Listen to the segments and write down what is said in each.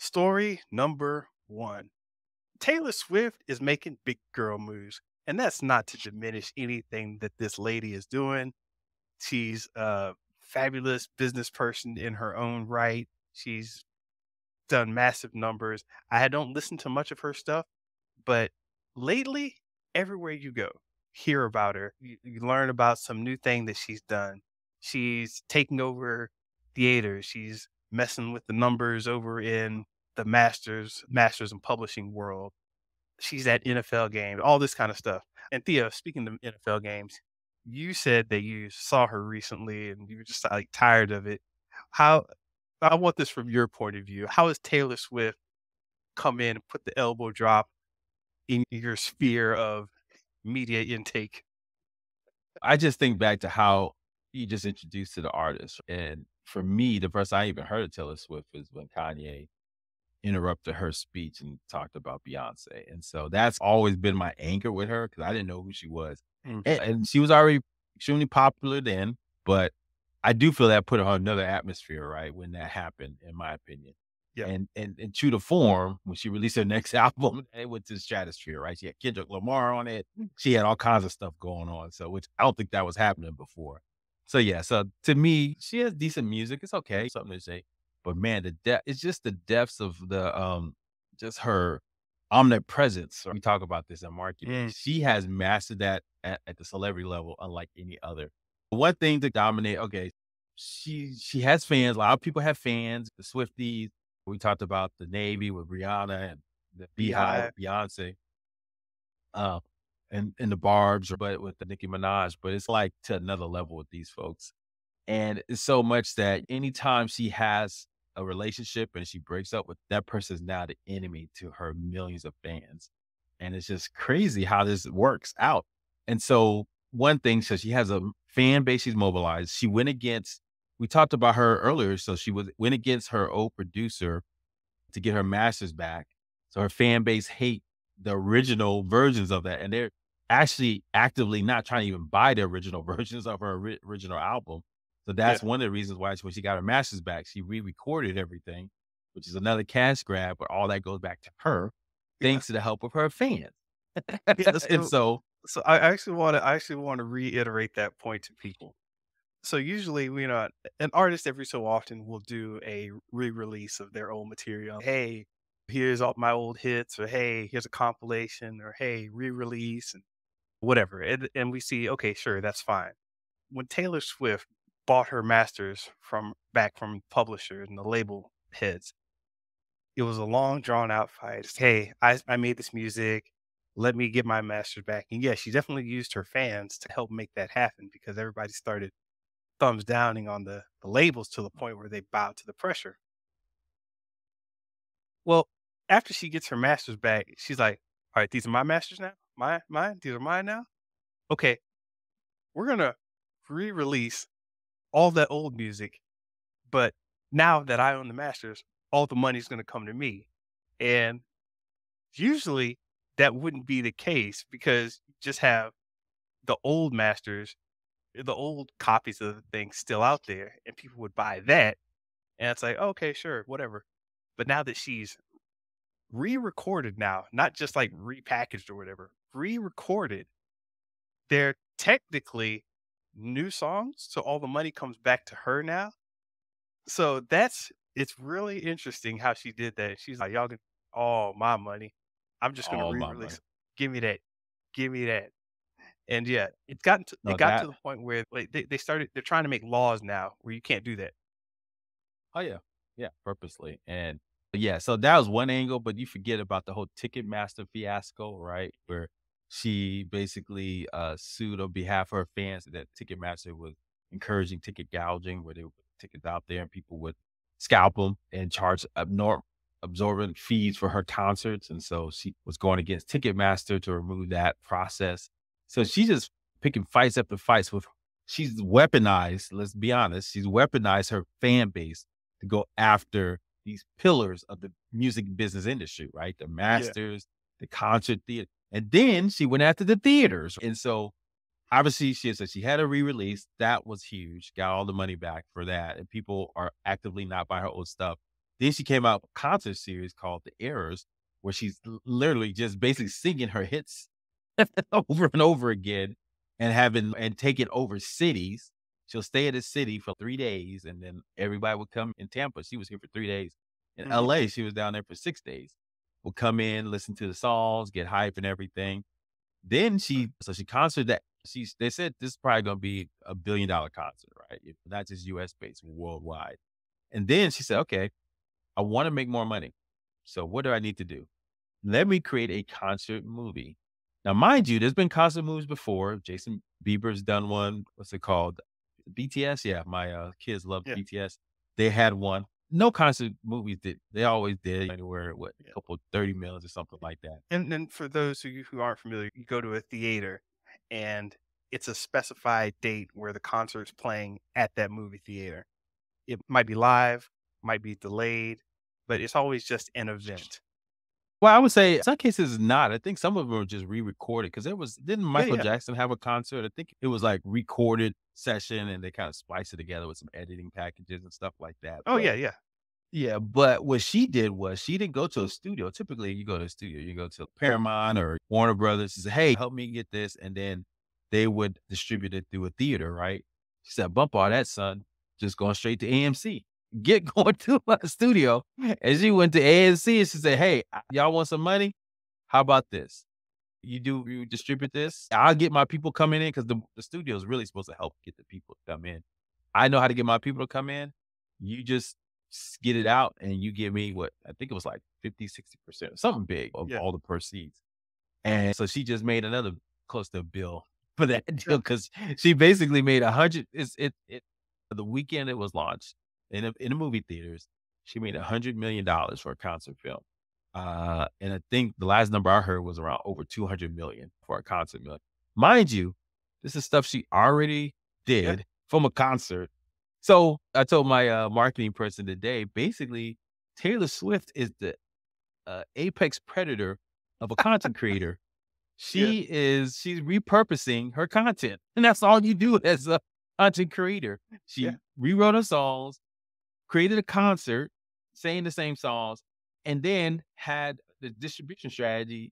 Story number one. Taylor Swift is making big girl moves. And that's not to diminish anything that this lady is doing. She's a fabulous business person in her own right. She's done massive numbers. I don't listen to much of her stuff, but lately, everywhere you go, hear about her. You learn about some new thing that she's done. She's taking over theaters. She's messing with the numbers over in the masters and publishing world. She's at NFL games, all this kind of stuff. And Theo, speaking of NFL games, you said that you saw her recently and you were just like tired of it. How I want this from your point of view. How has Taylor Swift come in and put the elbow drop in your sphere of media intake? I just think back to how you just introduced to the artist. And for me, the first I even heard of Taylor Swift was when Kanye interrupted her speech and talked about Beyonce. And so that's always been my anchor with her because I didn't know who she was. Mm, And she was already extremely popular then, but I do feel that put her on another atmosphere, right? When that happened, in my opinion. yeah, And true to form, when she released her next album, it went to the stratosphere, right? She had Kendrick Lamar on it. She had all kinds of stuff going on. So which I don't think that was happening before. So yeah, so to me, she has decent music. It's okay, something to say. But man, the depth it's just the depths of the just her omnipresence. We talk about this in marketing. mm, She has mastered that at the celebrity level, unlike any other. One thing to dominate, okay, she has fans. A lot of people have fans, the Swifties. We talked about the Navy with Rihanna and the Beehive Beehive. with Beyonce, uh, and the Barb's, but with the Nicki Minaj. But it's like to another level with these folks. And it's so much that anytime she has a relationship and she breaks up with that person is now the enemy to her millions of fans. And it's just crazy how this works out. And so one thing, so she has a fan base she's mobilized. She went against, we talked about her earlier. So she went against her old producer to get her masters back. So her fan base hate the original versions of that. And they're actually actively not trying to even buy the original versions of her original album. So Yeah, that's one of the reasons why when she got her masters back, she re-recorded everything, which is another cash grab, but all that goes back to her, yeah, thanks to the help of her fans. yeah. And so So I actually want to reiterate that point to people. So usually, an artist every so often will do a re-release of their old material. Hey, here's all my old hits, or hey, here's a compilation, or hey, re-release, and whatever. And we see, okay, sure, that's fine. When Taylor Swift bought her masters from publishers and the label heads, it was a long drawn out fight. It's, hey, I made this music. Let me get my masters back. And yeah, she definitely used her fans to help make that happen because everybody started thumbs downing on the labels to the point where they bowed to the pressure. Well, after she gets her masters back, she's like, all right, these are my masters now. Mine, these are mine now. Okay, we're gonna re-release all that old music. But now that I own the masters, all the money's gonna come to me. And usually that wouldn't be the case because you just have the old masters, the old copies of the thing still out there, and people would buy that. And it's like, okay, sure, whatever. But now that she's re-recorded now, not just like repackaged or whatever, re-recorded, they're technically new songs. So all the money comes back to her now. So it's really interesting how she did that. She's like, "Y'all get all my money. I'm just gonna all my money. re-release. Give me that. Give me that." And yeah, it No, got to that the point where like they're trying to make laws now where you can't do that. oh yeah. Yeah, purposely. And yeah, so that was one angle, but you forget about the whole Ticketmaster fiasco, right? Where she basically sued on behalf of her fans that Ticketmaster was encouraging ticket gouging, where they would put tickets out there and people would scalp them and charge absorbent fees for her concerts. And so she was going against Ticketmaster to remove that process. So she's just picking fights after fights with she's weaponized, let's be honest, she's weaponized her fan base to go after these pillars of the music business industry, right? The Yeah. masters, the concert theater. And then she went after the theaters. And so obviously she said she had a re-release. That was huge. Got all the money back for that. And people are actively not buying her old stuff. Then she came out with a concert series called The Errors, where she's literally just basically singing her hits over and over again and taking over cities. She'll stay at a city for 3 days, and then everybody would come in Tampa. She was here for 3 days. In Mhm. LA, she was down there for 6 days. Would come in, listen to the songs, get hype and everything. Then she concert that they said this is probably gonna be a $1 billion concert, right? Not just US based, worldwide. And then she said, "Okay, I wanna make more money. So what do I need to do? Let me create a concert movie." Now, mind you, there's been concert movies before. Jason Bieber's done one. What's it called? BTS? Yeah, my, kids love Yeah, BTS. They had one. No concert movies did. They always did anywhere, what, a yeah. couple 30 mils or something like that. And then for those who aren't familiar, you go to a theater and it's a specified date where the concert's playing at that movie theater. It might be live, might be delayed, but it's always just an event. Well, I would say in some cases it's not. I think some of them are just re-recorded because didn't Yeah, Michael yeah. Jackson have a concert? I think it was like recorded session and they kind of spliced it together with some editing packages and stuff like that. Oh, But yeah, yeah. yeah, but what she did was she didn't go to a studio. Typically, you go to a studio, you go to Paramount or Warner Brothers. She said, "Hey, help me get this," and then they would distribute it through a theater, right? She said, "Bump all that, son. Just going straight to AMC. Get going to a studio." And she went to AMC and she said, "Hey, y'all want some money? How about this? You distribute this. I'll get my people coming in because the studio is really supposed to help get the people to come in. I know how to get my people to come in. You just get it out and you give me what I think it was like 50, 60%, something big of Yeah. all the proceeds." And so she just made another close to a bill for that Yeah. deal because she basically made 100. The weekend it was launched in the movie theaters, she made $100 million for a concert film. And I think the last number I heard was around over 200 million for a concert million. Mind you, this is stuff she already Yeah. did from a concert. So I told my marketing person today, basically, Taylor Swift is the apex predator of a content creator. Yeah. She's repurposing her content, and that's all you do as a content creator. Yeah. She rewrote her songs, created a concert, saying the same songs, and then had the distribution strategy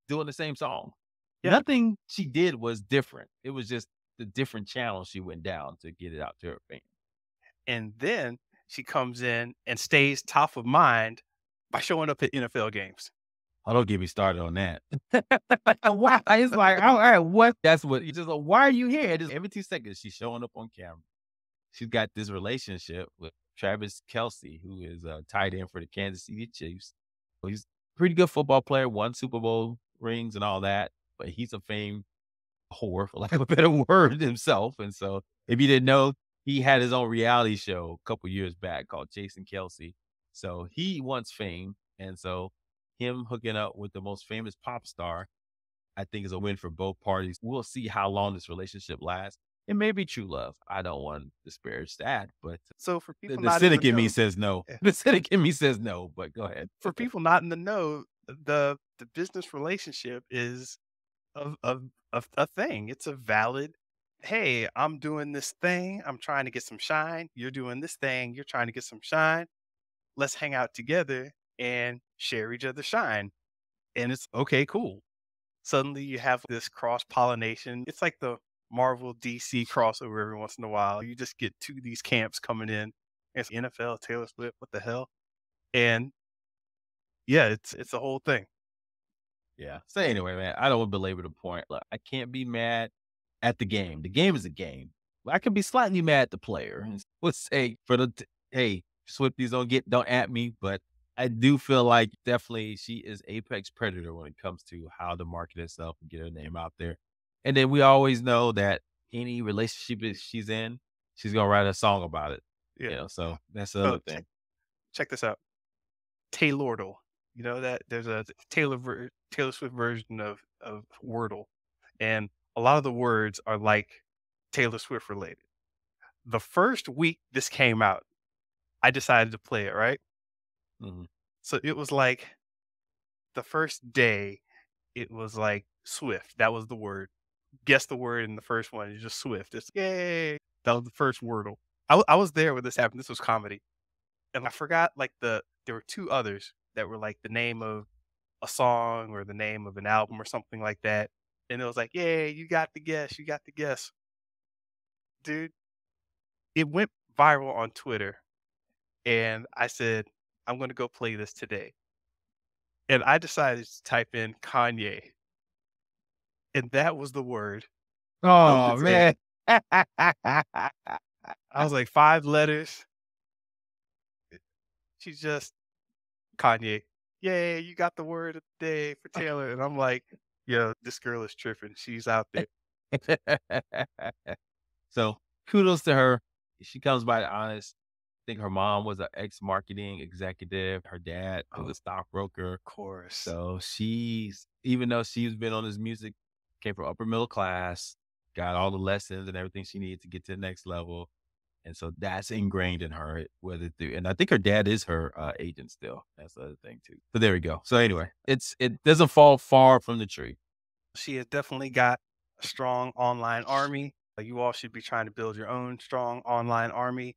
doing the same song. Yeah. Nothing she did was different. It was just the different channels she went down to get it out to her fans. And then she comes in and stays top of mind by showing up at NFL games. Oh, don't get me started on that. Why? It's like, all right, what? That's what you just like, why are you here? Just every 2 seconds, she's showing up on camera. She's got this relationship with Travis Kelsey, who is a tight end for the Kansas City Chiefs. Well, he's a pretty good football player, won Super Bowl rings and all that, but he's a famed whore, for lack of a better word, himself. And so, if you didn't know, he had his own reality show a couple years back called Jason Kelsey. So he wants fame, and so him hooking up with the most famous pop star, I think, is a win for both parties. We'll see how long this relationship lasts. It may be true love. I don't want to disparage that, but So for the, people the not in the cynic in me know, says no. yeah, The cynic in me says no. But go ahead. for people not in the know, the business relationship is a thing. It's a valid, "Hey, I'm doing this thing. I'm trying to get some shine. You're doing this thing. You're trying to get some shine. Let's hang out together and share each other's shine." And it's okay, cool. Suddenly you have this cross pollination. It's like the Marvel DC crossover every once in a while. You just get two of these camps coming in. It's NFL, Taylor Swift, what the hell? And yeah, it's a whole thing. Yeah. So anyway, man, I don't want to belabor the point. Look, I can't be mad at the game. The game is a game. I can be slightly mad at the player. Let's say hey, Swifties don't at me, but I do feel like definitely she is apex predator when it comes to how to market herself and get her name out there. And then we always know that any relationship that she's in, she's gonna write a song about it. Yeah. So that's the So other thing. check this out. Taylordle. You know that there's a Taylor Swift version of Wordle, and a lot of the words are like Taylor Swift related. The first week this came out, I decided to play it, right? Mhm. So it was like the first day, it was like Swift. That was the word. Guess the word in the first one. It's just Swift. It's yay. That was the first Wordle. I was there when this happened. This was comedy. and I forgot like there were 2 others that were like the name of a song or the name of an album or something like that, and it was like, "Yeah, you got the guess, you got the guess." Dude, it went viral on Twitter, and I said, "I'm gonna go play this today." And I decided to type in Kanye, and that was the word of the Oh, day. man. I was like, 5 letters. She's just Kanye. "Yay, you got the word of the day for Taylor." And I'm like, "Yo, this girl is tripping. She's out there." So, kudos to her. She comes by honest. I think her mom was an ex-marketing executive. Her dad was Oh, a stockbroker. of course. So she's even though she's been on this music, came from upper middle class, got all the lessons and everything she needed to get to the next level. And so that's ingrained in her, whether through and I think her dad is her agent still. That's the other thing too. So there we go. So anyway, it doesn't fall far from the tree. She has definitely got a strong online army. You all should be trying to build your own strong online army.